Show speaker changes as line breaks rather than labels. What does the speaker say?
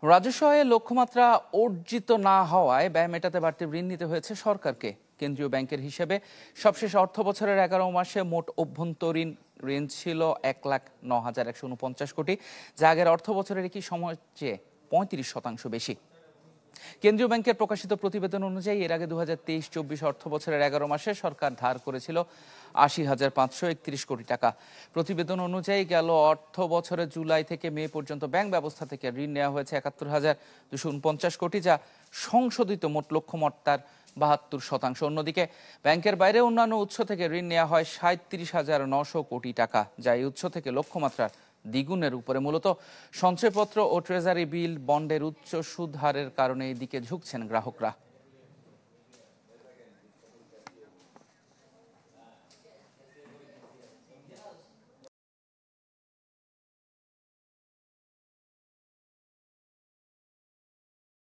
রাজস্ব আয়ে লক্ষ্যমাত্রা অর্জিত না হওয়ায় ব্যয় মেটাতে বাড়তি ঋণ নিতে হয়েছে সরকারকে। কেন্দ্রীয় ব্যাংকের হিসেবে সবশেষ অর্থ বছরের 11 মাসে মোট অভ্যন্তরীণ ঋণ ছিল 1,09,149 কোটি, যা আগের অর্থ বছরের একই সময়ের চেয়ে 35% বেশি। কেন্দ্রীয় ব্যাংকের প্রকাশিত প্রতিবেদন অনুযায়ী এর আগে 2023-24 অর্থ বছরের 11 মাসে সরকার ধার করেছিল 80,531 কোটি টাকা। প্রতিবেদন অনুযায়ী গেল অর্থ বছরের জুলাই থেকে মে পর্যন্ত ব্যাংক ব্যবস্থা থেকে ঋণ নেওয়া হয়েছে 71,249 কোটি, যা সংশোধিত মোট লক্ষ্যমাত্রার 72%। অন্যদিকে ব্যাংকের বাইরে অন্যান্য উৎস থেকে ঋণ নেওয়া হয় 37,900 কোটি টাকা, যা এই উৎস থেকে লক্ষ্যমাত্রার দ্বিগুণের উপরে। মূলত সঞ্চয়পত্র ও ট্রেজারি বিল বন্ডের উচ্চ সুদ হারের কারণে এদিকে ঝুঁকছেন গ্রাহকরা।